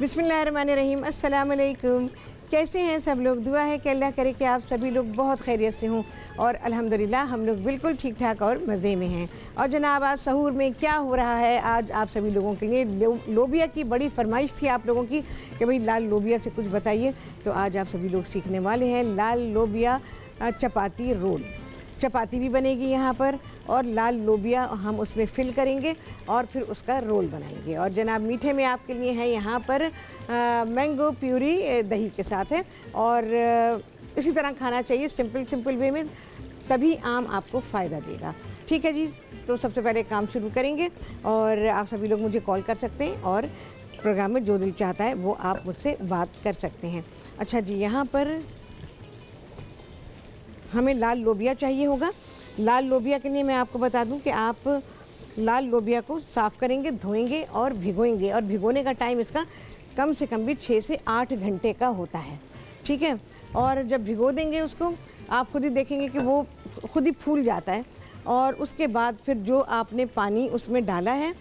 बिस्मिल्लाहिर्रहमानिर्रहीम। अस्सलाम वालेकुम। कैसे हैं सब लोग? दुआ है कि अल्लाह करे कि आप सभी लोग बहुत खैरियत से हों और अल्हम्दुलिल्लाह हम लोग बिल्कुल ठीक ठाक और मज़े में हैं। और जनाब आज सहूर में क्या हो रहा है, आज आप सभी लोगों के लिए लोबिया की बड़ी फरमाइश थी आप लोगों की कि भाई लाल लोबिया से कुछ बताइए, तो आज आप सभी लोग सीखने वाले हैं लाल लोबिया चपाती रोल। चपाती भी बनेगी यहाँ पर और लाल लोबिया हम उसमें फिल करेंगे और फिर उसका रोल बनाएंगे। और जनाब मीठे में आपके लिए है यहाँ पर मैंगो प्यूरी दही के साथ है और इसी तरह खाना चाहिए सिंपल वे में, तभी आम आपको फ़ायदा देगा। ठीक है जी, तो सबसे पहले काम शुरू करेंगे और आप सभी लोग मुझे कॉल कर सकते हैं और प्रोग्राम में जो दिल चाहता है वो आप मुझसे बात कर सकते हैं। अच्छा जी, यहाँ पर हमें लाल लोबिया चाहिए होगा। लाल लोबिया के लिए मैं आपको बता दूं कि आप लाल लोबिया को साफ़ करेंगे, धोएंगे और भिगोएंगे, और भिगोने का टाइम इसका कम से कम भी 6 से 8 घंटे का होता है। ठीक है, और जब भिगो देंगे उसको आप खुद ही देखेंगे कि वो खुद ही फूल जाता है। और उसके बाद फिर जो आपने पानी उसमें डाला है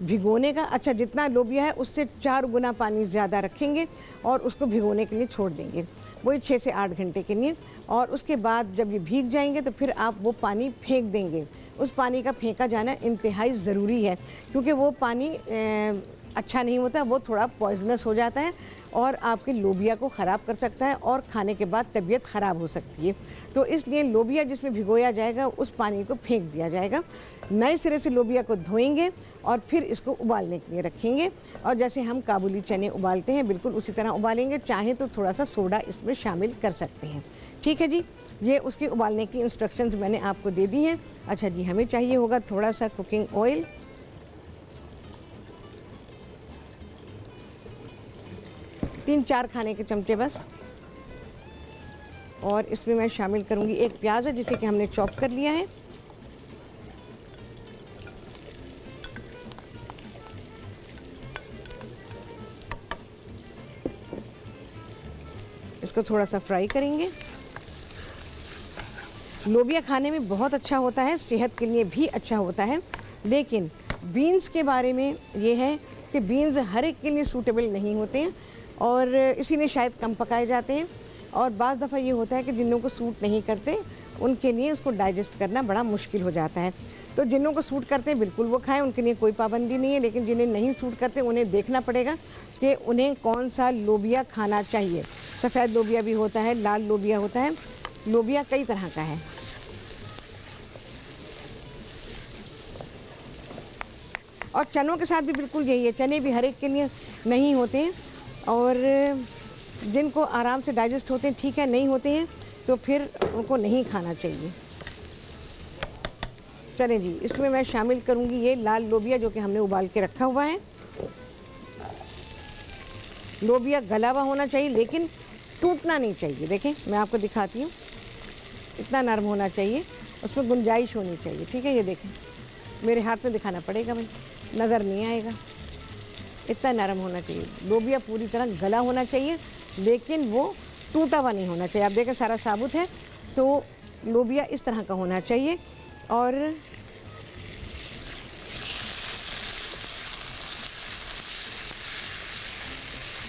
भिगोने का, अच्छा जितना लोबिया है उससे 4 गुना पानी ज़्यादा रखेंगे और उसको भिगोने के लिए छोड़ देंगे, वही 6 से 8 घंटे के लिए। और उसके बाद जब ये भीग जाएंगे तो फिर आप वो पानी फेंक देंगे। उस पानी का फेंका जाना इंतहाई ज़रूरी है क्योंकि वो पानी अच्छा नहीं होता, वो थोड़ा पॉइजनस हो जाता है और आपके लोबिया को ख़राब कर सकता है और खाने के बाद तबीयत ख़राब हो सकती है। तो इसलिए लोबिया जिसमें भिगोया जाएगा उस पानी को फेंक दिया जाएगा। नए सिरे से लोबिया को धोएंगे और फिर इसको उबालने के लिए रखेंगे और जैसे हम काबुली चने उबालते हैं बिल्कुल उसी तरह उबालेंगे। चाहें तो थोड़ा सा सोडा इसमें शामिल कर सकते हैं। ठीक है जी, ये उसके उबालने की इंस्ट्रक्शंस मैंने आपको दे दी हैं। अच्छा जी, हमें चाहिए होगा थोड़ा सा कुकिंग ऑयल, 3-4 खाने के चमचे बस। और इसमें मैं शामिल करूंगी एक प्याज है जिसे कि हमने चॉप कर लिया है। इसको थोड़ा सा फ्राई करेंगे। लोबिया खाने में बहुत अच्छा होता है, सेहत के लिए भी अच्छा होता है, लेकिन बीन्स के बारे में ये है कि बीन्स हर एक के लिए सूटेबल नहीं होते हैं और इसीलिए शायद कम पकाए जाते हैं। और बाज़ दफ़ा ये होता है कि जिन लोगों को सूट नहीं करते उनके लिए उसको डाइजेस्ट करना बड़ा मुश्किल हो जाता है। तो जिन लोगों को सूट करते हैं बिल्कुल वो खाएं, उनके लिए कोई पाबंदी नहीं है, लेकिन जिन्हें नहीं सूट करते उन्हें देखना पड़ेगा कि उन्हें कौन सा लोबिया खाना चाहिए। सफ़ेद लोबिया भी होता है, लाल लोबिया होता है, लोबिया कई तरह का है। और चनों के साथ भी बिल्कुल यही है, चने भी हर एक के लिए नहीं होते हैं और जिनको आराम से डाइजेस्ट होते हैं ठीक है, नहीं होते हैं तो फिर उनको नहीं खाना चाहिए। चलें जी, इसमें मैं शामिल करूंगी ये लाल लोबिया जो कि हमने उबाल के रखा हुआ है। लोबिया गला हुआ होना चाहिए लेकिन टूटना नहीं चाहिए। देखें मैं आपको दिखाती हूँ, इतना नरम होना चाहिए, उसमें गुंजाइश होनी चाहिए। ठीक है, ये देखें मेरे हाथ में दिखाना पड़ेगा भाई, नज़र नहीं आएगा, इतना नरम होना चाहिए। लोबिया पूरी तरह गला होना चाहिए लेकिन वो टूटा हुआ नहीं होना चाहिए। आप देखें सारा साबुत है, तो लोबिया इस तरह का होना चाहिए। और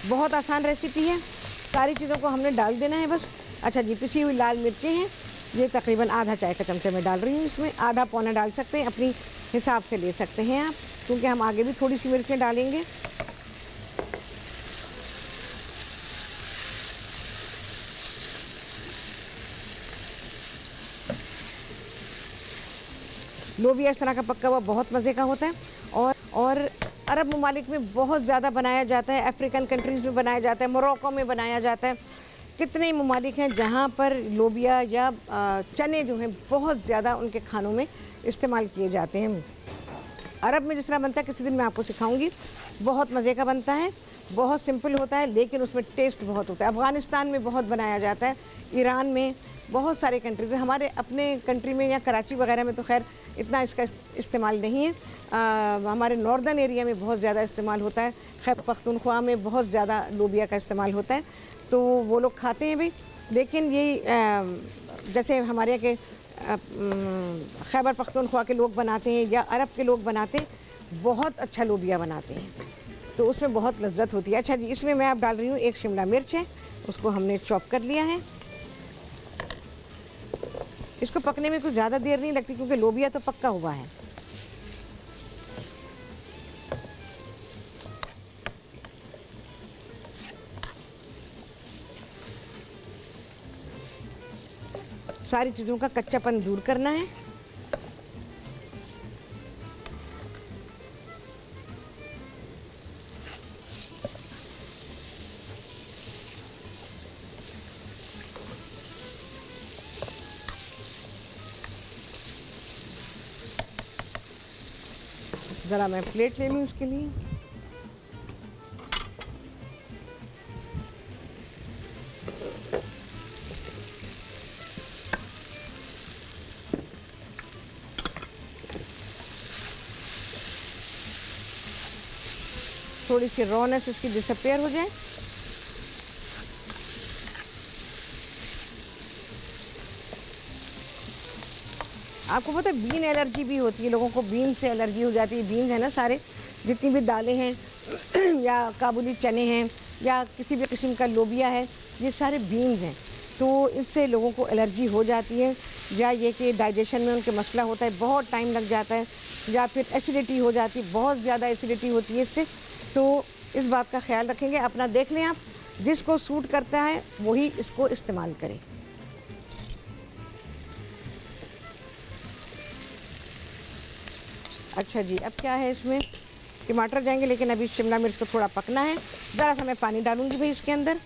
बहुत आसान रेसिपी है, सारी चीज़ों को हमने डाल देना है बस। अच्छा जी, पिसी हुई लाल मिर्चें हैं, ये तकरीबन आधा चाय का चमचा मैं डाल रही हूँ, इसमें आधा पौना डाल सकते हैं, अपनी हिसाब से ले सकते हैं आप, क्योंकि हम आगे भी थोड़ी सी मिर्चें डालेंगे। लोबिया इस तरह का पक्का हुआ बहुत मज़े का होता है और अरब ममालिक में बहुत ज़्यादा बनाया जाता है, अफ्रीकन कंट्रीज़ में बनाया जाता है, मोरक्को में बनाया जाता है। कितने ममालिक हैं जहाँ पर लोबिया या चने जो हैं बहुत ज़्यादा उनके खानों में इस्तेमाल किए जाते हैं। अरब में जिस तरह बनता है किसी दिन मैं आपको सिखाऊंगी, बहुत मज़े का बनता है, बहुत सिंपल होता है लेकिन उसमें टेस्ट बहुत होता है। अफ़गानिस्तान में बहुत बनाया जाता है, ईरान में, बहुत सारे कंट्रीज में, हमारे अपने कंट्री में या कराची वगैरह में तो खैर इतना इसका इस्तेमाल नहीं है। हमारे नॉर्दर्न एरिया में बहुत ज़्यादा इस्तेमाल होता है, खैबर पख्तूनख्वा में बहुत ज़्यादा लोबिया का इस्तेमाल होता है, तो वो लोग खाते हैं भाई। लेकिन ये जैसे हमारे यहाँ के खैबर पख्तूनख्वा के लोग बनाते हैं या अरब के लोग बनाते हैं, बहुत अच्छा लोबिया बनाते हैं। तो उसमें बहुत लज्जत होती है। अच्छा जी, इसमें मैं अब डाल रही हूँ एक शिमला मिर्च है, उसको हमने चॉप कर लिया है। इसको पकने में कुछ ज़्यादा देर नहीं लगती क्योंकि लोबिया तो पक्का हुआ है। सारी चीज़ों का कच्चापन दूर करना है। ज़रा मैं प्लेट ले लूँ इसके लिए। थोड़ी सी रॉनेस इसकी डिसअपेयर हो जाए। आपको पता है बीन एलर्जी भी होती है लोगों को, बीन से एलर्जी हो जाती है। बीन्स है ना, सारे जितनी भी दालें हैं या काबुली चने हैं या किसी भी किस्म का लोबिया है, ये सारे बीन्स हैं। तो इससे लोगों को एलर्जी हो जाती है, या ये कि डाइजेशन में उनके मसला होता है, बहुत टाइम लग जाता है, या फिर एसिडिटी हो जाती है, बहुत ज़्यादा एसिडिटी होती है इससे। तो इस बात का ख्याल रखेंगे। अपना देख लें आप, जिसको सूट करता है वही इसको इस्तेमाल करें। अच्छा जी, अब क्या है, इसमें टमाटर जाएंगे, लेकिन अभी शिमला मिर्च को थोड़ा पकना है। ज़रा सा मैं पानी डालूंगी भाई इसके अंदर।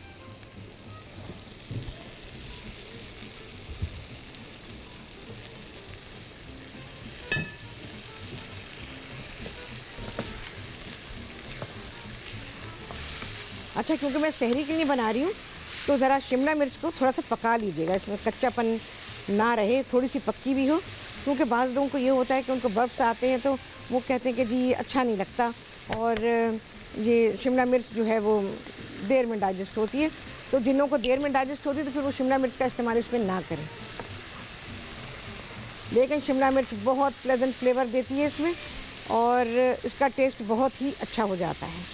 अच्छा, क्योंकि मैं सहरी के लिए बना रही हूँ तो ज़रा शिमला मिर्च को थोड़ा सा पका लीजिएगा, इसमें कच्चापन ना रहे, थोड़ी सी पक्की भी हो। क्योंकि बाज़ लोगों को ये होता है कि उनको बर्फ़ आते हैं तो वो कहते हैं कि जी अच्छा नहीं लगता, और ये शिमला मिर्च जो है वो देर में डाइजेस्ट होती है। तो जिन को देर में डाइजेस्ट होती है तो फिर वो शिमला मिर्च का इस्तेमाल इसमें ना करें। लेकिन शिमला मिर्च बहुत प्लेजेंट फ्लेवर देती है इसमें, और इसका टेस्ट बहुत ही अच्छा हो जाता है।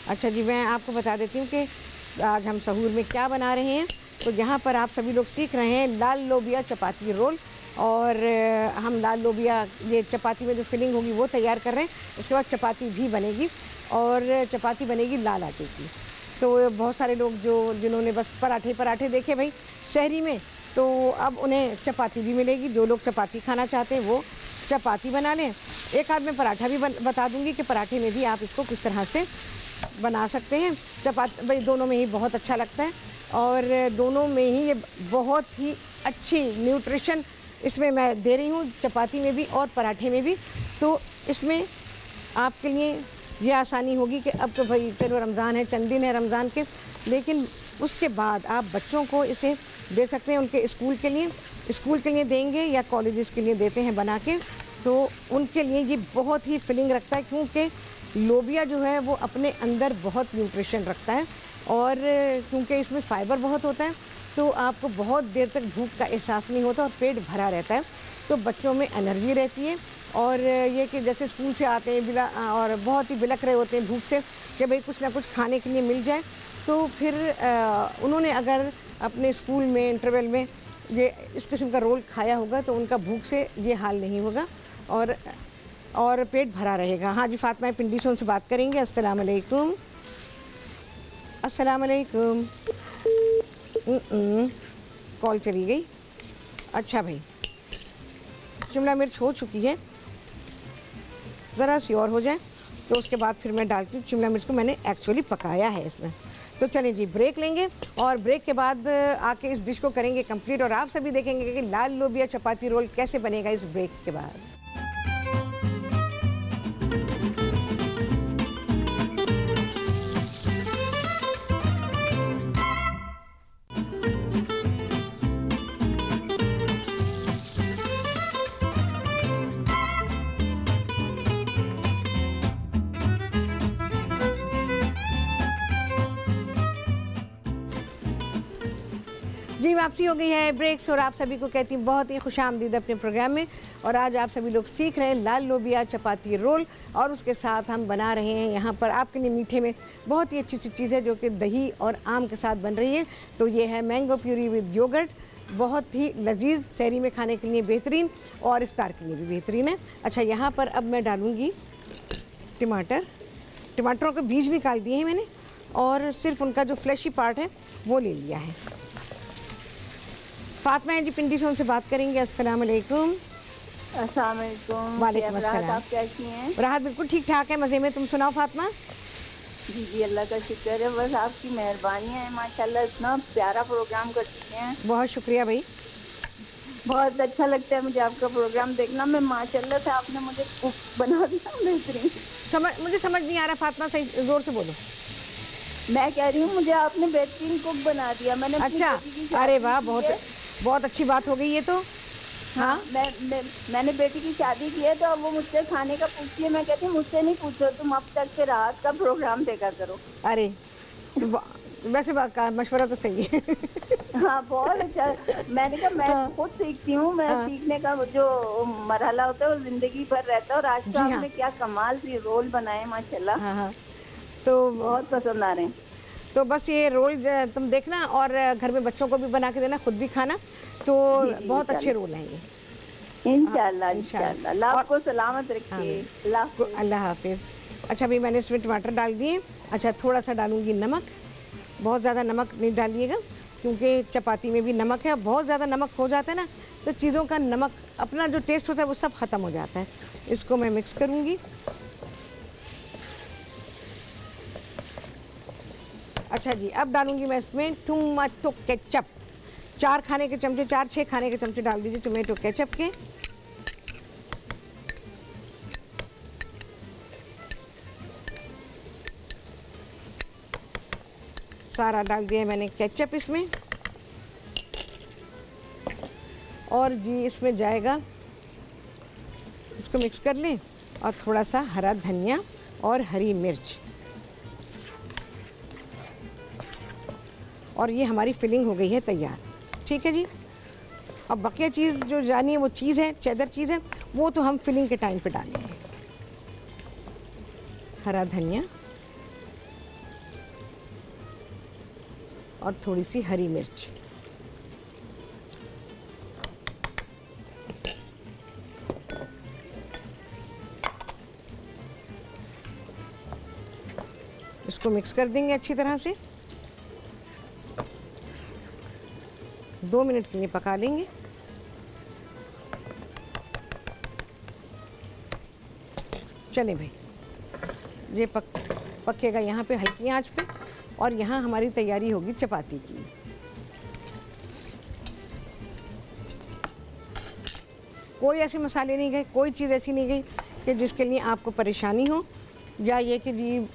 अच्छा जी, मैं आपको बता देती हूँ कि आज हम सहूर में क्या बना रहे हैं। तो यहाँ पर आप सभी लोग सीख रहे हैं लाल लोबिया चपाती रोल, और हम लाल लोबिया ये चपाती में जो फिलिंग होगी वो तैयार कर रहे हैं। उसके बाद चपाती भी बनेगी, और चपाती बनेगी लाल आटे की। तो बहुत सारे लोग जिन्होंने बस पराठे देखे भाई सहरी में, तो अब उन्हें चपाती भी मिलेगी। जो लोग चपाती खाना चाहते हैं वो चपाती बना लें। एक आध में पराठा भी बता दूँगी कि पराठे में भी आप इसको किस तरह से बना सकते हैं। चपाती भाई दोनों में ही बहुत अच्छा लगता है, और दोनों में ही ये बहुत ही अच्छी न्यूट्रिशन इसमें मैं दे रही हूँ, चपाती में भी और पराठे में भी। तो इसमें आपके लिए ये आसानी होगी कि अब तो भाई चलो रमज़ान है, चंद दिन है रमज़ान के, लेकिन उसके बाद आप बच्चों को इसे दे सकते हैं। उनके स्कूल के लिए देंगे या कॉलेजेस के लिए देते हैं बना के, तो उनके लिए ये बहुत ही फिलिंग रखता है। क्योंकि लोबिया जो है वो अपने अंदर बहुत न्यूट्रिशन रखता है, और क्योंकि इसमें फ़ाइबर बहुत होता है तो आपको बहुत देर तक भूख का एहसास नहीं होता और पेट भरा रहता है। तो बच्चों में एनर्जी रहती है, और ये कि जैसे स्कूल से आते हैं और बहुत ही बिलख रहे होते हैं भूख से कि भाई कुछ ना कुछ खाने के लिए मिल जाए, तो फिर उन्होंने अगर अपने स्कूल में इंटरवल में ये इस किस्म का रोल खाया होगा तो उनका भूख से ये हाल नहीं होगा, और पेट भरा रहेगा। हाँ जी, फातिमा पिंडी से उनसे बात करेंगे। अस्सलाम वालेकुम। अस्सलाम वालेकुम। कॉल चली गई। अच्छा भाई, शिमला मिर्च हो चुकी है, ज़रा सी और हो जाए तो उसके बाद फिर मैं डालती हूँ। शिमला मिर्च को मैंने एक्चुअली पकाया है इसमें। तो चलें जी, ब्रेक लेंगे, और ब्रेक के बाद आके इस डिश को करेंगे कंप्लीट, और आप सभी देखेंगे कि लाल लोबिया चपाती रोल कैसे बनेगा इस ब्रेक के बाद। जी, मैं समाप्ति हो गई है ब्रेक्स और आप सभी को कहती हूँ बहुत ही खुशामदीद अपने प्रोग्राम में। और आज आप सभी लोग सीख रहे हैं लाल लोबिया चपाती रोल और उसके साथ हम बना रहे हैं यहाँ पर आपके लिए मीठे में बहुत ही अच्छी सी चीज़ है जो कि दही और आम के साथ बन रही है। तो ये है मैंगो प्यूरी विद योगर्ट, बहुत ही लजीज, सहरी में खाने के लिए बेहतरीन और इफ्तार के लिए भी बेहतरीन है। अच्छा, यहाँ पर अब मैं डालूँगी टमाटरों के बीज निकाल दिए हैं मैंने और सिर्फ उनका जो फ्लैशी पार्ट है वो ले लिया है। फातिमा जी पिंडी से उनसे बात करेंगे। अस्सलाम वालेकुम। अस्सलाम वालेकुम। वालेकुम अस्सलाम। आप कैसी हैं? राहत बिल्कुल ठीक ठाक है, मज़े में। तुम सुनाओ फातिमा। जी जी, अल्लाह का शुक्र है, बस आपकी मेहरबानी है। माशाल्लाह इतना प्यारा प्रोग्राम करती हैं। बहुत शुक्रिया भाई, बहुत अच्छा लगता है मुझे आपका प्रोग्राम देखना। मैं माशाल्लाह से आपने मुझे कुक बना दिया बेहतरीन। मुझे समझ नहीं आ रहा फातिमा, सही ज़ोर से बोलो। मैं कह रही हूँ मुझे आपने बेहतरीन कुक बना दिया। मैंने अच्छा, अरे वाह, बहुत अच्छी बात हो गई ये तो। हाँ, मैंने बेटी की शादी की है तो अब वो मुझसे खाने का पूछती है। मैं कहती हूँ मुझसे नहीं पूछो, तुम अब तक के रात का प्रोग्राम देखा करो। अरे वैसे मशवरा तो सही है। हाँ, बहुत अच्छा। मैंने कहा मैं खुद सीखती हूँ। मैं सीखने का जो मरहला होता है वो जिंदगी भर रहता है। और आज तो आपने क्या कमाल से रोल बनाए माशाल्लाह। हाँ, तो बहुत पसंद आ रहे हैं। तो बस ये रोल तुम देखना और घर में बच्चों को भी बना के देना, खुद भी खाना। तो बहुत अच्छे रोल हैं ये इंशाल्लाह। इंशाल्लाह अल्लाह आपको सलामत रखे। अल्लाह हाफिज़। अच्छा, अभी मैंने इसमें टमाटर डाल दिए। अच्छा, थोड़ा सा डालूंगी नमक, बहुत ज़्यादा नमक नहीं डालिएगा क्योंकि चपाती में भी नमक है। बहुत ज़्यादा नमक हो जाता है ना तो चीज़ों का नमक अपना जो टेस्ट होता है वो सब ख़त्म हो जाता है। इसको मैं मिक्स करूँगी। अच्छा जी, अब डालूंगी मैं इसमें टोमेटो केचप। 4 खाने के चमचे, 4-6 खाने के चमचे डाल दीजिए टोमेटो केचप के। सारा डाल दिया मैंने केचप इसमें। और जी इसमें जाएगा, इसको मिक्स कर लें और थोड़ा सा हरा धनिया और हरी मिर्च। और ये हमारी फिलिंग हो गई है तैयार। ठीक है जी। अब बकिया चीज़ जो जानी है वो चीज़ है, चेदर चीज़ है, वो तो हम फिलिंग के टाइम पे डालेंगे। हरा धनिया और थोड़ी सी हरी मिर्च। इसको मिक्स कर देंगे अच्छी तरह से। 2 मिनट के लिए पका लेंगे। चले भाई, ये पकेगा यहाँ पे हल्की आंच पे और यहाँ हमारी तैयारी होगी चपाती की। कोई ऐसे मसाले नहीं गए, कोई चीज़ ऐसी नहीं गई कि जिसके लिए आपको परेशानी हो या ये कि जी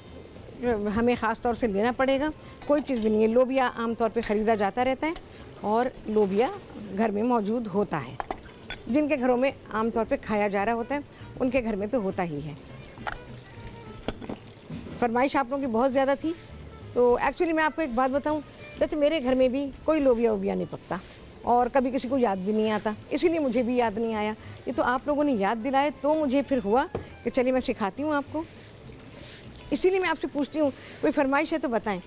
हमें ख़ास तौर से लेना पड़ेगा। कोई चीज़ भी नहीं है। लोबिया आमतौर पे ख़रीदा जाता रहता है और लोबिया घर में मौजूद होता है। जिनके घरों में आमतौर पे खाया जा रहा होता है उनके घर में तो होता ही है। फरमाइश आप लोगों की बहुत ज़्यादा थी तो एक्चुअली मैं आपको एक बात बताऊं, जैसे मेरे घर में भी कोई लोबिया वोबिया नहीं पकता और कभी किसी को याद भी नहीं आता, इसीलिए मुझे भी याद नहीं आया। ये तो आप लोगों ने याद दिलाए तो मुझे फिर हुआ कि चलिए मैं सिखाती हूँ आपको। इसीलिए मैं आपसे पूछती हूँ कोई फरमाइश है तो बताएं।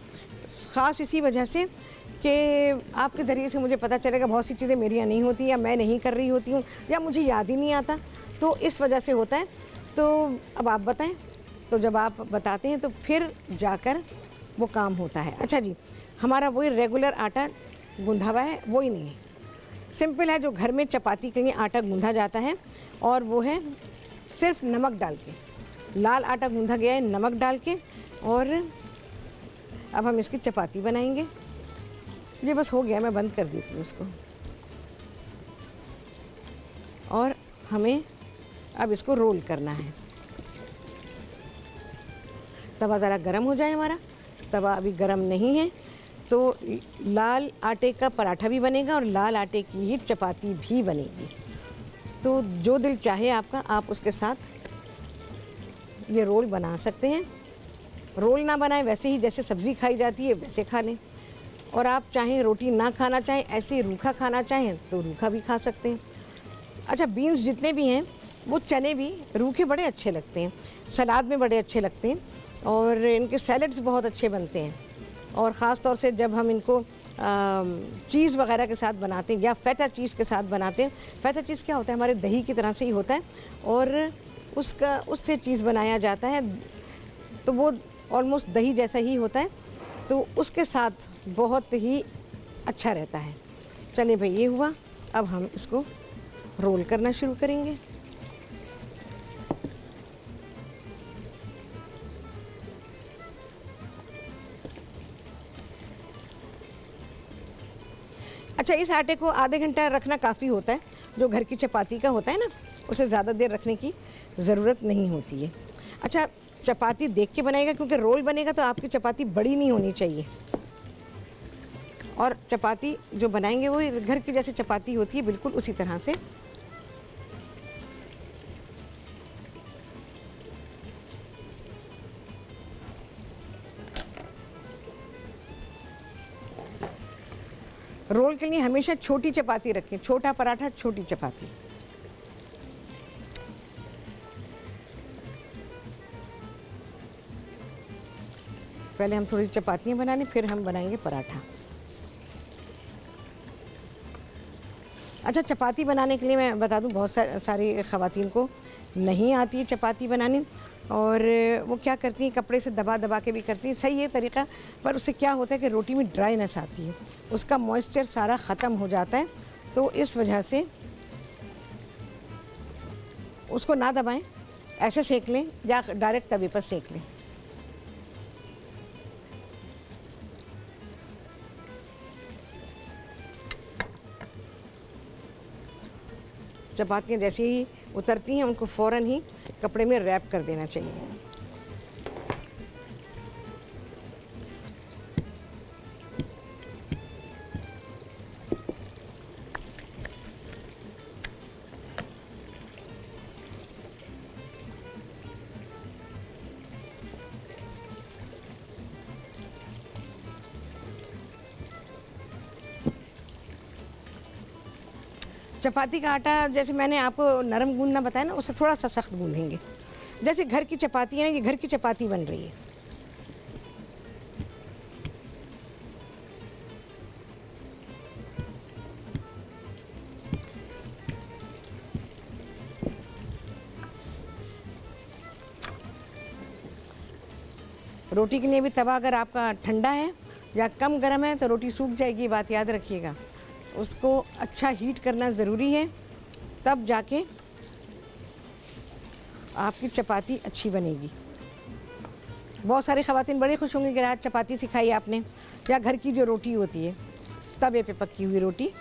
ख़ास इसी वजह से कि आपके ज़रिए से मुझे पता चलेगा बहुत सी चीज़ें मेरी यहाँ नहीं होती या मैं नहीं कर रही होती हूँ या मुझे याद ही नहीं आता, तो इस वजह से होता है। तो अब आप बताएं। तो जब आप बताते हैं तो फिर जाकर वो काम होता है। अच्छा जी, हमारा वही रेगुलर आटा गूंधा हुआ है, वही नहीं है, सिंपल है जो घर में चपाती के लिए आटा गूंधा जाता है और वो है सिर्फ नमक डाल के। लाल आटा गूंधा गया है नमक डाल के। और अब हम इसकी चपाती बनाएंगे। ये बस हो गया, मैं बंद कर देती हूँ इसको। और हमें अब इसको रोल करना है। तवा ज़रा गरम हो जाए हमारा। तवा अभी गरम नहीं है तो लाल आटे का पराठा भी बनेगा और लाल आटे की ही चपाती भी बनेगी। तो जो दिल चाहे आपका, आप उसके साथ ये रोल बना सकते हैं। रोल ना बनाएं, वैसे ही जैसे सब्ज़ी खाई जाती है वैसे खा लें। और आप चाहें रोटी ना खाना चाहें, ऐसे ही रूखा खाना चाहें तो रूखा भी खा सकते हैं। अच्छा, बीन्स जितने भी हैं वो चने भी रूखे बड़े अच्छे लगते हैं, सलाद में बड़े अच्छे लगते हैं और इनके सैलड्स बहुत अच्छे बनते हैं। और ख़ास तौर से जब हम इनको चीज़ वगैरह के साथ बनाते हैं या फेटा चीज़ के साथ बनाते हैं। फेटा चीज़ क्या होता है, हमारे दही की तरह से ही होता है और उससे चीज़ बनाया जाता है, तो वो ऑलमोस्ट दही जैसा ही होता है, तो उसके साथ बहुत ही अच्छा रहता है। चलिए भाई, ये हुआ। अब हम इसको रोल करना शुरू करेंगे। अच्छा, इस आटे को आधे घंटा रखना काफ़ी होता है। जो घर की चपाती का होता है ना, उसे ज़्यादा देर रखने की ज़रूरत नहीं होती है। अच्छा, चपाती देख के बनाएगा, क्योंकि रोल बनेगा तो आपकी चपाती बड़ी नहीं होनी चाहिए। और चपाती जो बनाएंगे वो घर की जैसे चपाती होती है, बिल्कुल उसी तरह से। रोल के लिए हमेशा छोटी चपाती रखें, छोटा पराठा छोटी चपाती। पहले हम थोड़ी चपातियाँ बना लें, फिर हम बनाएंगे पराठा। अच्छा, चपाती बनाने के लिए मैं बता दूं, बहुत सारी ख़वातीन को नहीं आती है चपाती बनानी, और वो क्या करती हैं, कपड़े से दबा दबा के भी करती हैं। सही है तरीक़ा, पर उससे क्या होता है कि रोटी में ड्राईनेस आती है, उसका मॉइस्चर सारा ख़त्म हो जाता है। तो इस वजह से उसको ना दबाएं, ऐसे सेक लें या डायरेक्ट तवे पर सेक लें। चपातियाँ जैसे ही उतरती हैं उनको फ़ौरन ही कपड़े में रैप कर देना चाहिए। चपाती का आटा जैसे मैंने आपको नरम गूंदना बताया ना, उससे थोड़ा सा सख्त गूंदेंगे। जैसे घर की चपाती है ना, ये घर की चपाती बन रही है। रोटी के लिए भी तवा अगर आपका ठंडा है या कम गर्म है तो रोटी सूख जाएगी, बात याद रखिएगा। उसको अच्छा हीट करना ज़रूरी है, तब जाके आपकी चपाती अच्छी बनेगी। बहुत सारी ख़वातीन बड़ी खुश होंगी कि आज चपाती सिखाई आपने, या घर की जो रोटी होती है तवे पे पक्की हुई रोटी।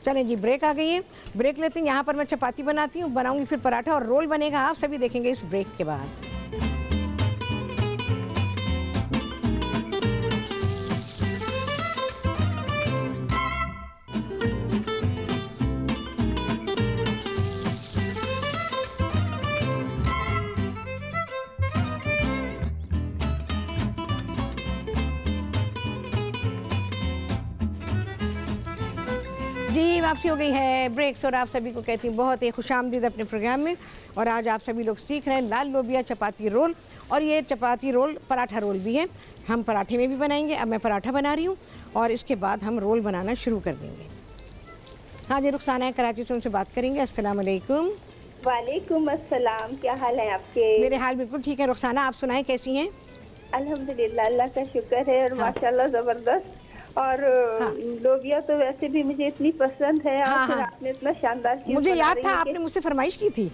चलें जी, ब्रेक आ गई है, ब्रेक लेते हैं। यहाँ पर मैं चपाती बनाती हूँ, बनाऊंगी फिर पराठा और रोल बनेगा। आप सभी देखेंगे इस ब्रेक के बाद। जी, वापसी हो गई है ब्रेक्स, और आप सभी को कहती हूँ बहुत ही खुशामदीद अपने प्रोग्राम में। और आज आप सभी लोग सीख रहे हैं लाल लोबिया चपाती रोल, और ये चपाती रोल पराठा रोल भी है। हम पराठे में भी बनाएंगे। अब मैं पराठा बना रही हूँ और इसके बाद हम रोल बनाना शुरू कर देंगे। हाँ जी, रुखसाना है कराची से, उनसे बात करेंगे। अस्सलाम वालेकुम। वालेकुम अस्सलाम, क्या हाल है आपके? मेरे हाल बिल्कुल ठीक है। रुखसाना, आप सुनाएं कैसी हैं? अल्हम्दुलिल्लाह, अल्लाह का शुक्र है, और माशाल्लाह ज़बरदस्त। और लोबिया तो वैसे भी मुझे इतनी पसंद है, और फिर आपने इतना शानदार चीज़ मुझे याद था आपने मुझसे फरमाइश की थी।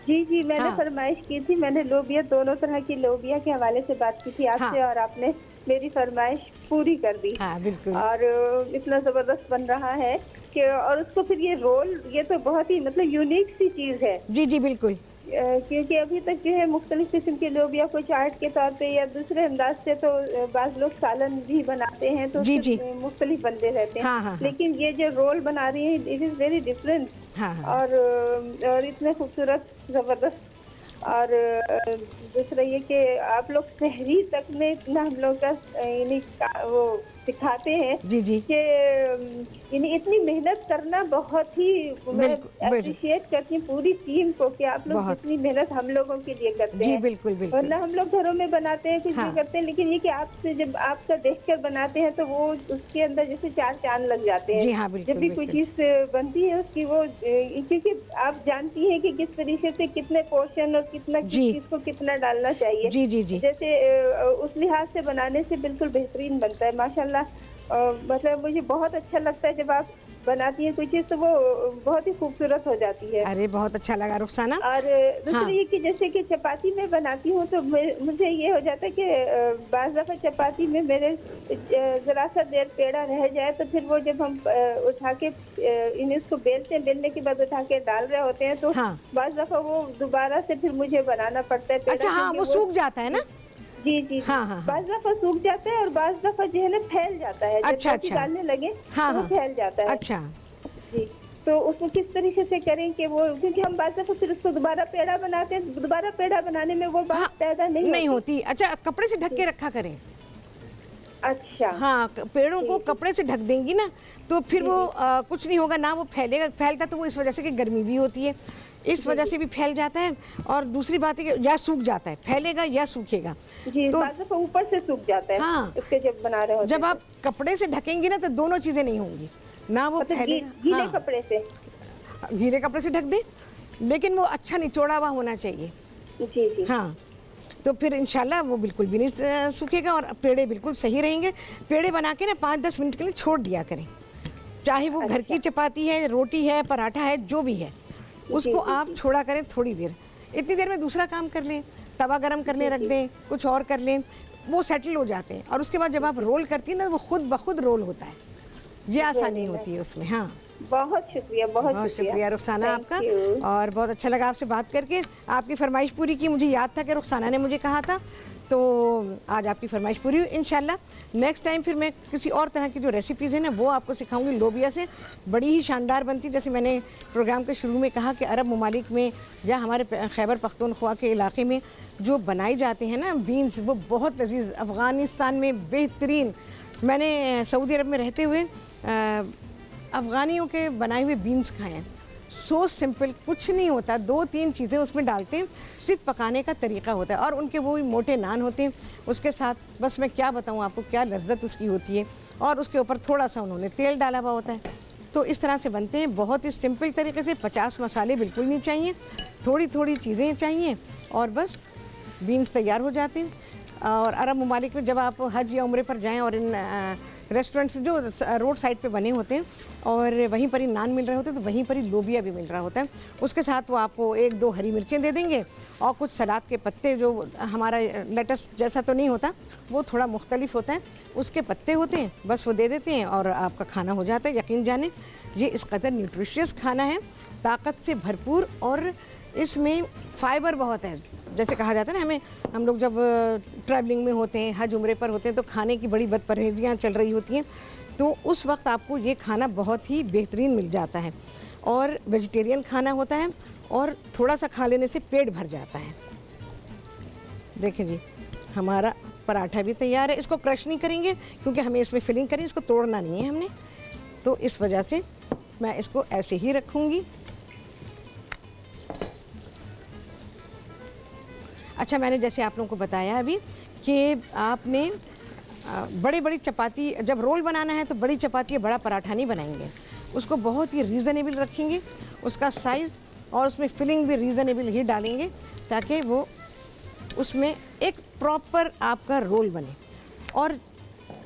जी जी, मैंने फरमाइश की थी। मैंने लोबिया, दोनों तरह की लोबिया के हवाले से बात की थी आपसे, और आपने मेरी फरमाइश पूरी कर दी। बिल्कुल। और इतना ज़बरदस्त बन रहा है कि, और उसको फिर ये रोल, ये तो बहुत ही मतलब यूनिक सी चीज़ है। जी जी बिल्कुल। क्योंकि अभी तक जो है मुख्तलिफ किस्म के लोबिया को चाट के तौर पे या दूसरे अंदाज से तो बाज़ लोग सालन भी बनाते हैं, तो जी जी मुख्तलिफ बनते रहते हैं। हाँ हाँ हाँ। लेकिन ये जो रोल बना रही है इट इज़ वेरी डिफरेंट। हाँ हाँ। और इतने खूबसूरत, ज़बरदस्त। और दूसरा ये कि आप लोग सहरी तक में इतना हम लोग का यानी वो सिखाते हैं जी जी कि यानी इतनी मेहनत करना बहुत ही मैं अप्रिशिएट करती हूँ पूरी टीम को कि आप लोग जितनी मेहनत हम लोगों के लिए करते जी, हैं। बिल्कुल बिल्कुल। वरना हम लोग घरों में बनाते हैं, कुछ भी करते हैं, लेकिन ये कि आपसे जब आपका देखकर बनाते हैं तो वो उसके अंदर जैसे चार चांद लग जाते हैं। जी हाँ, बिल्कुल, जब भी कोई चीज बनती है उसकी वो, क्योंकि आप जानती हैं कि किस तरीके से कितने पोर्शन और कितना किस चीज को कितना डालना चाहिए। जी जी जी। जैसे उस लिहाज से बनाने से बिल्कुल बेहतरीन बनता है माशाल्लाह। मतलब मुझे बहुत अच्छा लगता है जब आप बनाती है कोई चीज तो वो बहुत ही खूबसूरत हो जाती है। अरे बहुत अच्छा लगा रुखसाना। और दूसरी ये कि जैसे कि चपाती में बनाती हूँ तो मुझे ये हो जाता है कि बाज़ दफ़ा चपाती में मेरे ज़रा सा देर पेड़ा रह जाए तो फिर वो जब हम उठा के इसको बेलते हैं, बेलने के बाद उठा के डाल रहे होते हैं तो बाज़ दफ़ा वो दोबारा से फिर मुझे बनाना पड़ता है। अच्छा हाँ, वो सूख जाता है ना। जी जी हाँ हाँ। बाज़ दफ़ा सूख जाता है और बाज़ दफ़ा जो है ना फैल जाता है। अच्छा जब डालने लगे हाँ, तो वो फैल जाता है। अच्छा जी, तो उसको किस तरीके से करें कि वो, क्योंकि हम बाज़ दफ़ा फिर उसको दोबारा पेड़ा बनाते हैं, दोबारा पेड़ा बनाने में वो बात पैदा नहीं होती। अच्छा, कपड़े से ढक के रखा करें। अच्छा हाँ, पेड़ों को कपड़े से ढक देंगी ना तो फिर वो कुछ नहीं होगा ना, वो फैलेगा। फैलता तो वो इस वजह से कि गर्मी भी होती है, इस वजह से भी फैल जाता है। और दूसरी बात है कि या सूख जाता है, फैलेगा या सूखेगा। जी, तो ऊपर से सूख जाता है। हाँ, उसके जब बना रहे होते जब आप कपड़े से ढकेंगी ना तो दोनों चीजें नहीं होंगी ना, वो फैलेगा। गीले कपड़े से, गीले कपड़े से ढक दे, लेकिन वो अच्छा निचोड़ा हुआ होना चाहिए। जी जी हाँ, तो फिर इंशाल्लाह वो बिल्कुल भी नहीं सूखेगा और पेड़े बिल्कुल सही रहेंगे। पेड़े बना के ना 5-10 मिनट के लिए छोड़ दिया करें, चाहे वो घर की चपाती है, रोटी है, पराठा है, जो भी है उसको आप छोड़ा करें थोड़ी देर। इतनी देर में दूसरा काम कर लें, तवा गरम करने रख दें, कुछ और कर लें, वो सेटल हो जाते हैं। और उसके बाद जब आप रोल करती हैं ना वो खुद ब खुद रोल होता है, ये आसानी होती है उसमें। हाँ, बहुत शुक्रिया, बहुत शुक्रिया रुखसाना आपका। और बहुत अच्छा लगा आपसे बात करके, आपकी फरमाइश पूरी की। मुझे याद था कि रुखसाना ने मुझे कहा था, तो आज आपकी फरमाइश पूरी हुई। इंशाल्लाह नेक्स्ट टाइम फिर मैं किसी और तरह की जो रेसिपीज़ हैं ना वो आपको सिखाऊंगी। लोबिया से बड़ी ही शानदार बनती, जैसे मैंने प्रोग्राम के शुरू में कहा कि अरब ममालिक में या हमारे खैबर पख्तूनख्वा के इलाके में जो बनाई जाते हैं ना बीन्स, वो बहुत लजीज। अफ़गानिस्तान में बेहतरीन, मैंने सऊदी अरब में रहते हुए अफ़गानियों के बनाए हुए बीन्स खाए हैं। सो सिंपल, कुछ नहीं होता, 2-3 चीज़ें उसमें डालते हैं, सिर्फ पकाने का तरीका होता है। और उनके वो मोटे नान होते हैं उसके साथ, बस मैं क्या बताऊँ आपको, क्या लज्जत उसकी होती है। और उसके ऊपर थोड़ा सा उन्होंने तेल डाला हुआ होता है। तो इस तरह से बनते हैं, बहुत ही सिंपल तरीके से। 50 मसाले बिल्कुल नहीं चाहिए, थोड़ी थोड़ी चीज़ें चाहिए और बस बीन्स तैयार हो जाते हैं। और अरब ममालिक में जब आप हज या उम्रे पर जाएँ और इन रेस्टोरेंट्स जो रोड साइड पे बने होते हैं और वहीं पर ही नान मिल रहे होते हैं, तो वहीं पर ही लोबिया भी मिल रहा होता है। उसके साथ वो आपको 1-2 हरी मिर्चें दे देंगे और कुछ सलाद के पत्ते, जो हमारा लेटस जैसा तो नहीं होता, वो थोड़ा मुख्तलिफ होता है, उसके पत्ते होते हैं, बस वो दे देते हैं और आपका खाना हो जाता है। यकीन जाने ये इस कदर न्यूट्रिशियस खाना है, ताकत से भरपूर, और इसमें फ़ाइबर बहुत है। जैसे कहा जाता है ना, हम लोग जब ट्रैवलिंग में होते हैं, हज उम्रे पर होते हैं, तो खाने की बड़ी बदपरहेजियाँ चल रही होती हैं, तो उस वक्त आपको ये खाना बहुत ही बेहतरीन मिल जाता है। और वेजिटेरियन खाना होता है और थोड़ा सा खा लेने से पेट भर जाता है। देखें जी, हमारा पराठा भी तैयार है। इसको क्रश नहीं करेंगे क्योंकि हमें इसमें फिलिंग करें, इसको तोड़ना नहीं है हमने, तो इस वजह से मैं इसको ऐसे ही रखूँगी। अच्छा, मैंने जैसे आप लोगों को बताया अभी कि आपने बड़ी बड़ी चपाती, जब रोल बनाना है तो बड़ी चपाती या बड़ा पराठा नहीं बनाएंगे, उसको बहुत ही रीज़नेबल रखेंगे उसका साइज़, और उसमें फिलिंग भी रीज़नेबल ही डालेंगे ताकि वो उसमें एक प्रॉपर आपका रोल बने। और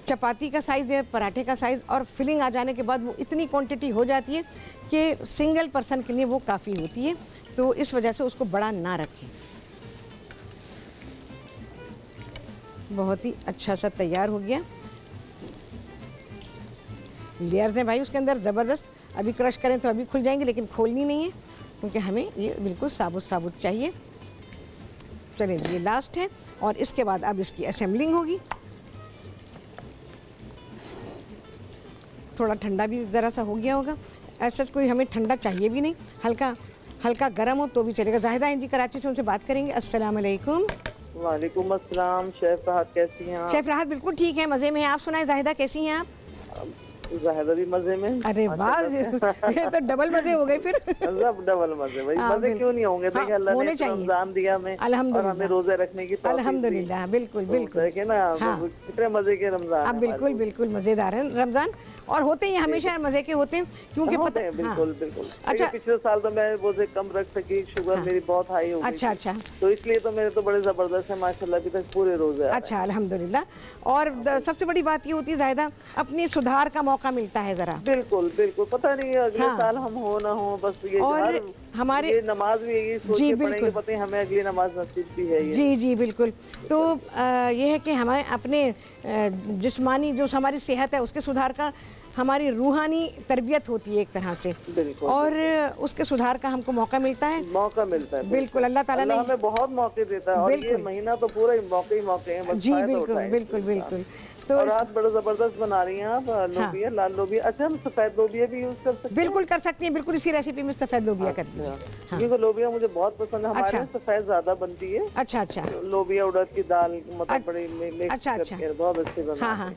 चपाती का साइज़ या पराठे का साइज़ और फिलिंग आ जाने के बाद वो इतनी क्वांटिटी हो जाती है कि सिंगल पर्सन के लिए वो काफ़ी होती है, तो इस वजह से उसको बड़ा ना रखें। बहुत ही अच्छा सा तैयार हो गया। लेयर्स हैं भाई उसके अंदर ज़बरदस्त। अभी क्रश करें तो अभी खुल जाएंगे, लेकिन खोलनी नहीं है, क्योंकि हमें ये बिल्कुल साबुत साबुत चाहिए। चलिए ये लास्ट है और इसके बाद अब इसकी असेंबलिंग होगी। थोड़ा ठंडा भी ज़रा सा हो गया होगा, ऐसा कोई हमें ठंडा चाहिए भी नहीं, हल्का हल्का गर्म हो तो भी चलेगा। जाहिदा जी कराची से, उनसे बात करेंगे। अस्सलाम वालेकुम। वालेकुम अस्सलाम। शेफ राहत कैसी हैं आप? शेफ राहत बिल्कुल ठीक है, मज़े में हैं। आप सुनाए जाहिदा कैसी हैं आप? जाहिदा भी मज़े में। अरे वाह, ये तो डबल मज़े हो गए फिर। सब डबल मज़े भाई, मज़े क्यों नहीं होंगे? देखिए अल्लाह ने रमजान दिया हमें, अल्हम्दुलिल्लाह, हमें रोजे रखने की तौफीक दी। अल्हम्दुलिल्लाह, बिल्कुल बिल्कुल, देखिए ना कितने मज़े के रमजान। अब बिल्कुल बिल्कुल मज़ेदार है रमजान, और होते ही हमेशा मज़े के होते हैं क्योंकि पता है। बिल्कुल बिल्कुल। अच्छा, पिछले साल तो मैं रोजे कम रख सकी, शुगर मेरी बहुत हाई हो गई। अच्छा अच्छा, तो इसलिए तो मेरे तो बड़े जबरदस्त है माशाल्लाह, अभी तक पूरे रोजे। अच्छा अल्हम्दुलिल्लाह। और सबसे बड़ी बात ये होती है जाहिदा, अपनी सुधार का मौका मिलता है ज़रा। बिल्कुल बिल्कुल, पता नहीं अगले साल हम हो ना हो, बस ये और हमारे ये नमाज भी यही सोच के पढ़ेंगे, पता है हमें अगली नमाज नसीब भी है ये। जी जी बिल्कुल। तो ये है कि हमें अपने जिस्मानी जो हमारी सेहत है उसके सुधार का, हमारी रूहानी तरबियत होती है एक तरह से, और उसके सुधार का हमको मौका मिलता है। बिल्कुल, अल्लाह ताला ने हमें बहुत मौके देता है, और ये महीना तो पूरा मौके ही मौके हैं। जी बिल्कुल बिल्कुल बिल्कुल। तो और आप बड़ा जबरदस्त बना रही हैं आप लोबिया, लाल लोबिया। अच्छा, हम सफेद लोबिया भी यूज कर सकते हैं? बिल्कुल कर सकती हैं, बिल्कुल इसी रेसिपी में सफेद लोबिया करती है। क्योंकि लोबिया मुझे बहुत पसंद है, हमारे यहाँ सफेद ज्यादा बनती है। अच्छा अच्छा, लोबिया उड़द की दाल मतलब बड़ी अच्छा अच्छा, बहुत अच्छी बनती है। हाँ हाँ,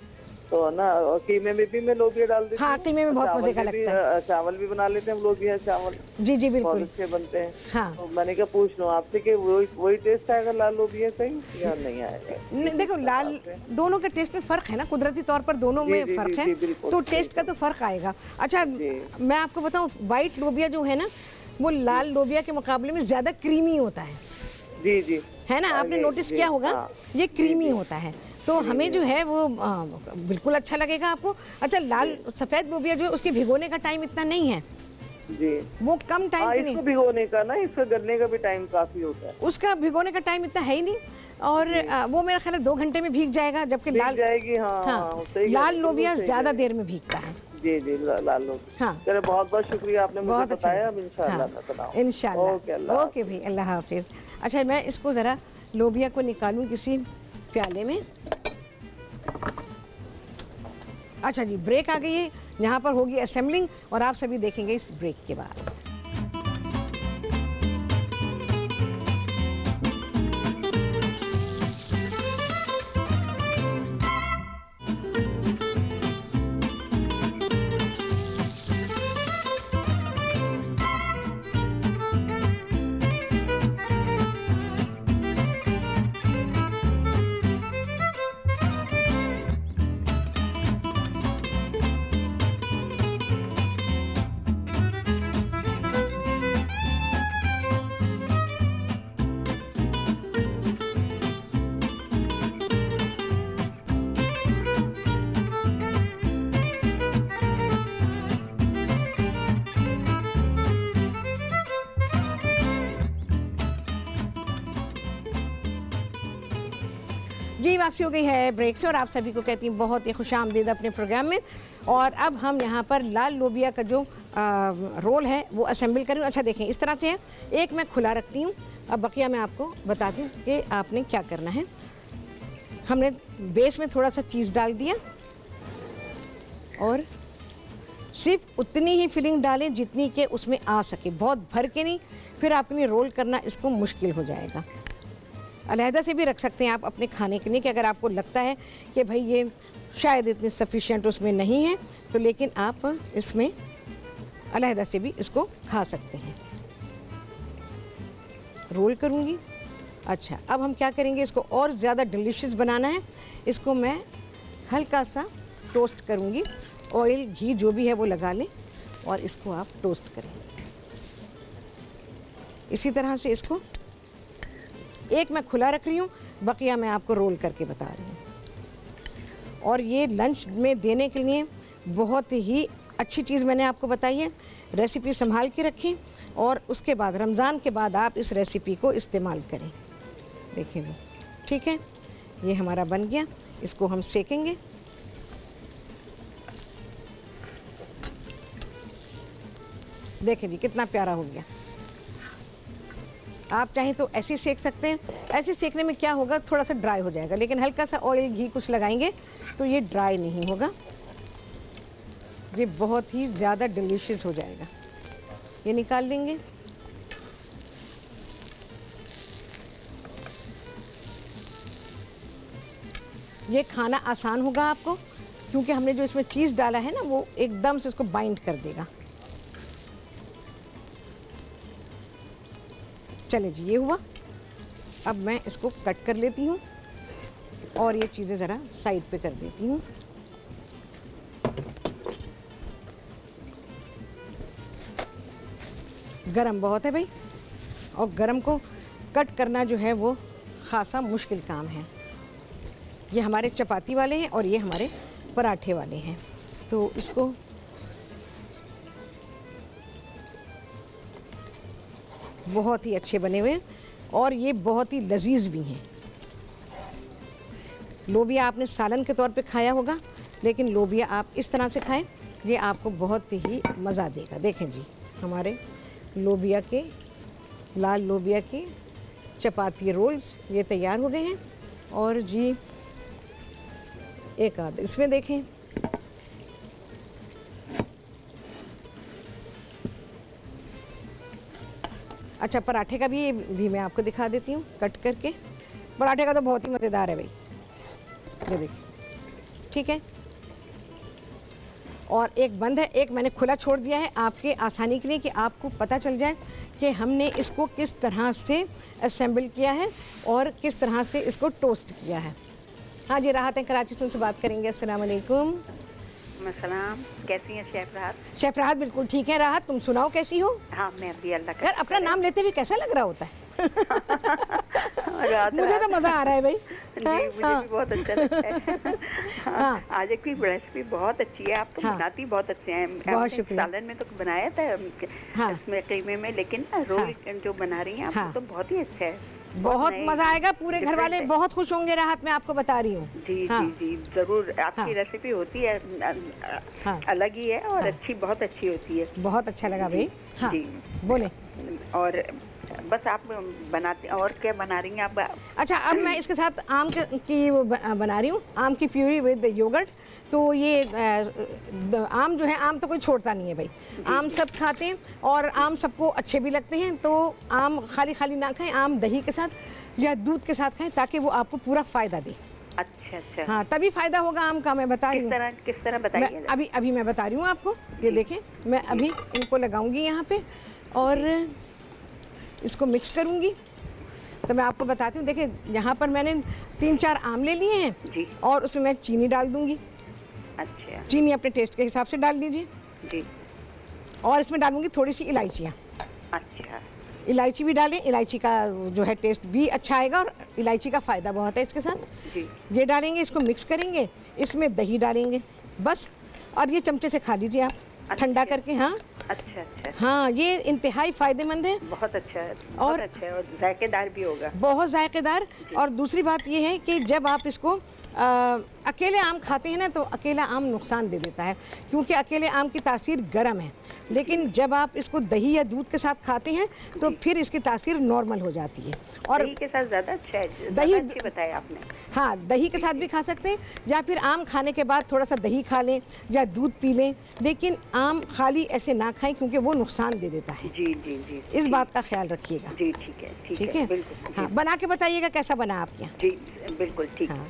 तो ना कीमे में भी मैं लोबिया डाल देती हूँ। हाँ, कीमे में बहुत मजे का लगता है। चावल भी बना लेते हैं हम लोबिया चावल। जी जी बिल्कुल, बहुत अच्छे बनते हैं। हाँ, तो मैंने क्या पूछ लूँ आपसे कि वही टेस्ट आएगा लाल लोबिया का ही या नहीं आएगा? देखो लाल, दोनों के टेस्ट में फर्क है ना, कुदरती तौर पर दोनों में फर्क है, तो टेस्ट का तो फर्क आएगा। अच्छा, मैं आपको बताऊँ, व्हाइट लोबिया जो है ना, वो लाल लोबिया के मुकाबले में ज्यादा क्रीमी होता है। जी जी, है ना, आपने नोटिस किया होगा, ये क्रीमी होता है, तो हमें जो है वो बिल्कुल अच्छा लगेगा आपको। अच्छा, लाल सफ़ेद लोबिया जो है उसके भिगोने का टाइम इतना नहीं है जी, वो कम टाइम के नहीं, भिगोने का ना, इसका गलने का भी टाइम काफी होता है। उसका भिगोने का टाइम इतना है ही नहीं, और वो मेरा ख्याल है 2 घंटे में भीग जाएगा, जबकि लाल जाएगी। हाँ, लाल लोबिया ज्यादा देर में भीगता है। जी जी, लाल लोबिया। हाँ, चलो बहुत बहुत शुक्रिया, आपने मुझे बताया। अब इंशाल्लाह इंशाल्लाह। ओके भाई, अल्लाह हाफिज। अच्छा, मैं इसको जरा लोबिया को निकालूं किसी प्याले में। अच्छा जी, ब्रेक आ गई है, यहाँ पर होगी असेंबलिंग, और आप सभी देखेंगे इस ब्रेक के बाद। जी, वापसी हो गई है ब्रेक से, और आप सभी को कहती हूँ बहुत ही खुशामदीद अपने प्रोग्राम में। और अब हम यहाँ पर लाल लोबिया का जो रोल है वो असेंबल करूँ। अच्छा देखें, इस तरह से है, एक मैं खुला रखती हूँ। अब बकिया मैं आपको बताती हूँ कि आपने क्या करना है। हमने बेस में थोड़ा सा चीज़ डाल दिया, और सिर्फ उतनी ही फिलिंग डालें जितनी के उसमें आ सके, बहुत भर के नहीं, फिर आपने रोल करना इसको मुश्किल हो जाएगा। अलहदा से भी रख सकते हैं आप अपने खाने के लिए, कि अगर आपको लगता है कि भाई ये शायद इतने सफिशिएंट उसमें नहीं है, तो लेकिन आप इसमें अलहदा से भी इसको खा सकते हैं। रोल करूँगी। अच्छा, अब हम क्या करेंगे, इसको और ज़्यादा डिलीशियस बनाना है, इसको मैं हल्का सा टोस्ट करूँगी। ऑयल घी जो भी है वो लगा लें, और इसको आप टोस्ट करें। इसी तरह से इसको एक मैं खुला रख रही हूँ, बकिया मैं आपको रोल करके बता रही हूँ। और ये लंच में देने के लिए बहुत ही अच्छी चीज़ मैंने आपको बताई है। रेसिपी संभाल के रखें, और उसके बाद रमज़ान के बाद आप इस रेसिपी को इस्तेमाल करें। देखिए जी, ठीक है, ये हमारा बन गया। इसको हम सेकेंगे। देखें जी, कितना प्यारा हो गया। आप चाहें तो ऐसे सेक सकते हैं। ऐसे सेकने में क्या होगा, थोड़ा सा ड्राई हो जाएगा, लेकिन हल्का सा ऑयल घी कुछ लगाएंगे तो ये ड्राई नहीं होगा, ये बहुत ही ज़्यादा डिलीशियस हो जाएगा। ये निकाल लेंगे। ये खाना आसान होगा आपको, क्योंकि हमने जो इसमें चीज़ डाला है ना, वो एकदम से इसको बाइंड कर देगा। चले जी, ये हुआ। अब मैं इसको कट कर लेती हूँ और ये चीज़ें ज़रा साइड पे कर देती हूँ। गरम बहुत है भाई, और गरम को कट करना जो है वो ख़ासा मुश्किल काम है। ये हमारे चपाती वाले हैं और ये हमारे पराठे वाले हैं, तो इसको बहुत ही अच्छे बने हुए हैं और ये बहुत ही लजीज भी हैं। लोबिया आपने सालन के तौर पे खाया होगा, लेकिन लोबिया आप इस तरह से खाएं, ये आपको बहुत ही मज़ा देगा। देखें जी, हमारे लोबिया के, लाल लोबिया के चपाती रोल्स ये तैयार हो गए हैं। और जी एक आध इसमें देखें, अच्छा पराठे का भी मैं आपको दिखा देती हूँ कट करके। पराठे का तो बहुत ही मज़ेदार है भाई, ये देखिए, ठीक है। और एक बंद है, एक मैंने खुला छोड़ दिया है आपके आसानी के लिए, कि आपको पता चल जाए कि हमने इसको किस तरह से असेंबल किया है और किस तरह से इसको टोस्ट किया है। हाँ जी, राहत हैं कराची से, उनसे बात करेंगे। अस्सलाम वालेकुम। सलाम, कैसी हैं शेफ राहत? शेफ राहत बिल्कुल ठीक है। राहत, तुम सुनाओ कैसी हो? हाँ, मैं भी अल्लाह का। यार अपना नाम लेते हुए कैसा लग रहा होता है? रात मुझे तो मज़ा आ रहा है भाई। जी, मुझे भी बहुत अच्छा लगता है। हाँ, आज की रेसिपी बहुत अच्छी है, आप तो बनाती बहुत अच्छे हैं। बहुत शुक्रिया। सालन में तो बनाया था इसमें कीमे में, लेकिन रोल जो बना रही हैं आप तो बहुत ही अच्छा है। बहुत मजा आएगा, पूरे घर वाले बहुत खुश होंगे। राहत, मैं आपको बता रही हूँ। जी जी जी, जरूर। आपकी रेसिपी होती है अलग ही है और अच्छी, बहुत अच्छी होती है। बहुत अच्छा लगा भाई। हाँ, बोले। और बस आप बनाते, और क्या बना रही हैं आप? अच्छा, अब मैं इसके साथ आम की वो बना रही हूँ, आम की प्यूरी विद योगर्ट। तो ये आम जो है, आम तो कोई छोड़ता नहीं है भाई, आम सब खाते हैं और आम सबको अच्छे भी लगते हैं। तो आम खाली खाली ना खाएं, आम दही के साथ या दूध के साथ खाएं, ताकि वो आपको पूरा फ़ायदा दे। अच्छा अच्छा। हाँ, तभी फ़ायदा होगा आम का। मैं बता रही हूँ किस तरह बताइए। अभी मैं बता रही हूँ आपको। ये देखें, मैं अभी इनको लगाऊंगी यहाँ पे और इसको मिक्स करूँगी। तो मैं आपको बताती हूँ। देखिए, यहाँ पर मैंने 3-4 आम ले लिए हैं और उसमें मैं चीनी डाल दूँगी। अच्छा। चीनी अपने टेस्ट के हिसाब से डाल लीजिए जी। और इसमें डालूँगी थोड़ी सी इलायचियाँ। अच्छा। इलायची भी डालें, इलायची का जो है टेस्ट भी अच्छा आएगा और इलायची का फ़ायदा बहुत है इसके साथ। जी। ये डालेंगे, इसको मिक्स करेंगे, इसमें दही डालेंगे बस, और ये चमचे से खा लीजिए आप ठंडा करके। हाँ अच्छा अच्छा। हाँ, ये इंतहाई फ़ायदेमंद है। बहुत अच्छा है, बहुत अच्छा है और जायकेदार भी होगा। बहुत जायकेदार। और दूसरी बात ये है कि जब आप इसको अकेले आम खाते हैं ना, तो अकेला आम नुकसान दे देता है, क्योंकि अकेले आम की तासीर गर्म है। लेकिन जब आप इसको दही या दूध के साथ खाते हैं तो फिर इसकी तासीर नॉर्मल हो जाती है। और दही के साथ ज़्यादा अच्छा है। दही बताया आपने। हाँ, दही के साथ भी खा सकते हैं, या फिर आम खाने के बाद थोड़ा सा दही खा लें या दूध पी लें, लेकिन आम खाली ऐसे ना खाएं, क्योंकि वो नुकसान दे देता है। जी जी जी, इस बात का ख्याल रखिएगा। जी ठीक है, ठीक है। हाँ, बना के बताइएगा कैसा बना आपके यहाँ। जी बिल्कुल ठीक। हाँ,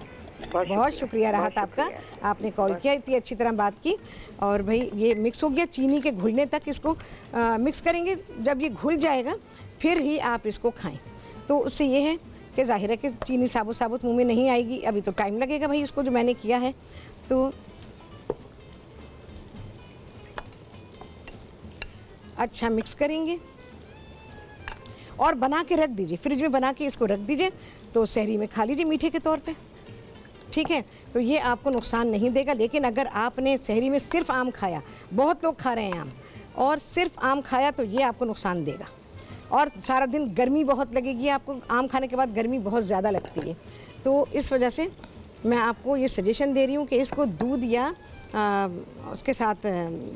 बहुत शुक्रिया राहत आपका, आपने कॉल किया, इतनी अच्छी तरह बात की। और भाई ये मिक्स हो गया, चीनी के घुलने तक इसको मिक्स करेंगे। जब ये घुल जाएगा फिर ही आप इसको खाएं। तो उससे ये है कि जाहिर है कि चीनी साबुत साबुत मुंह में नहीं आएगी, अभी तो टाइम लगेगा भाई इसको जो मैंने किया है। तो अच्छा मिक्स करेंगे और बना के रख दीजिए, फ्रिज में बना के इसको रख दीजिए, तो सहरी में खा लीजिए मीठे के तौर पे। ठीक है, तो ये आपको नुकसान नहीं देगा। लेकिन अगर आपने सहरी में सिर्फ आम खाया, बहुत लोग खा रहे हैं आम, और सिर्फ आम खाया, तो ये आपको नुकसान देगा। और सारा दिन गर्मी बहुत लगेगी आपको, आम खाने के बाद गर्मी बहुत ज़्यादा लगती है। तो इस वजह से मैं आपको ये सजेशन दे रही हूँ कि इसको दूध या उसके साथ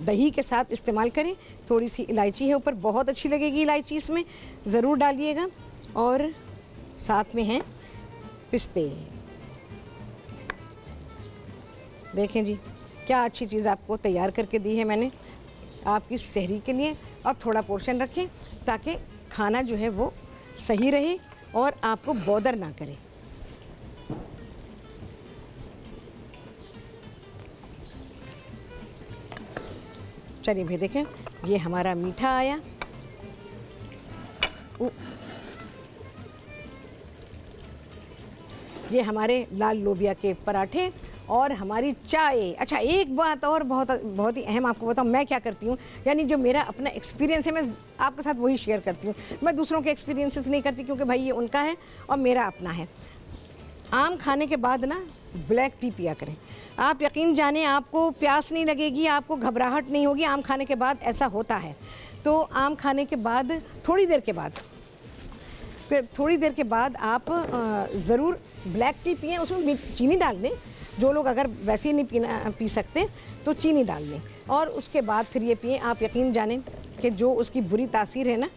दही के साथ इस्तेमाल करें। थोड़ी सी इलायची है ऊपर, बहुत अच्छी लगेगी इलायची, इसमें ज़रूर डालिएगा। और साथ में हैं पिस्ते। देखें जी, क्या अच्छी चीज़ आपको तैयार करके दी है मैंने आपकी सहरी के लिए। और थोड़ा पोर्शन रखें ताकि खाना जो है वो सही रहे और आपको बॉदर ना करे। चलिए भाई देखें, ये हमारा मीठा आया। ये हमारे लाल लोबिया के पराठे और हमारी चाय। अच्छा, एक बात और बहुत ही अहम आपको बताऊं, मैं क्या करती हूँ, यानी जो मेरा अपना एक्सपीरियंस है मैं आपके साथ वही शेयर करती हूँ। मैं दूसरों के एक्सपीरियंसेस नहीं करती क्योंकि भाई ये उनका है और मेरा अपना है। आम खाने के बाद ना ब्लैक टी पिया करें। आप यकीन जाने आपको प्यास नहीं लगेगी, आपको घबराहट नहीं होगी। आम खाने के बाद ऐसा होता है। तो आम खाने के बाद थोड़ी देर के बाद आप ज़रूर ब्लैक टी पिएं। उसमें चीनी डाल दें, जो लोग अगर वैसे ही नहीं पी सकते तो चीनी डाल लें और उसके बाद फिर ये पिएं। आप यकीन जानें कि जो उसकी बुरी तासीर है ना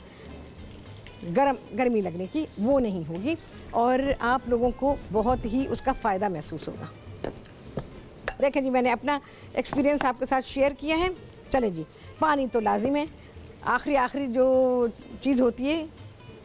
गर्मी लगने की, वो नहीं होगी और आप लोगों को बहुत ही उसका फ़ायदा महसूस होगा। देखें जी, मैंने अपना एक्सपीरियंस आपके साथ शेयर किया है। चले जी, पानी तो लाजिम है। आखिरी जो चीज़ होती है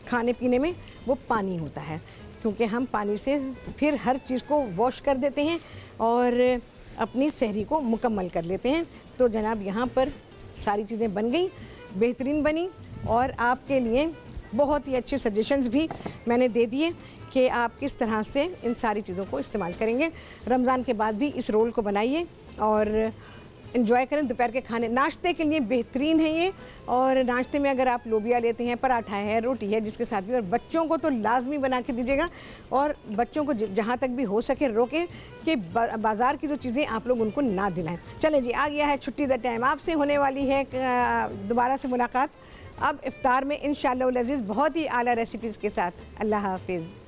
खाने पीने में वो पानी होता है, क्योंकि हम पानी से फिर हर चीज़ को वॉश कर देते हैं और अपनी सहरी को मुकम्मल कर लेते हैं। तो जनाब, यहाँ पर सारी चीज़ें बन गई, बेहतरीन बनी और आपके लिए बहुत ही अच्छे सजेशंस भी मैंने दे दिए कि आप किस तरह से इन सारी चीज़ों को इस्तेमाल करेंगे। रमज़ान के बाद भी इस रोल को बनाइए और इन्जॉय करें। दोपहर के खाने नाश्ते के लिए बेहतरीन है ये। और नाश्ते में अगर आप लोबिया लेते हैं, पराठा है, रोटी है, जिसके साथ भी, और बच्चों को तो लाजमी बना के दीजिएगा। और बच्चों को जहाँ तक भी हो सके रोकें कि बाज़ार की जो चीज़ें आप लोग उनको ना दिलाएं। चलें जी, आ गया है छुट्टी द टाइम। आपसे होने वाली है दोबारा से मुलाकात अब इफ्तार में इंशाअल्लाह अज़ीज़ बहुत ही आला रेसिपीज़ के साथ। अल्लाह हाफिज़।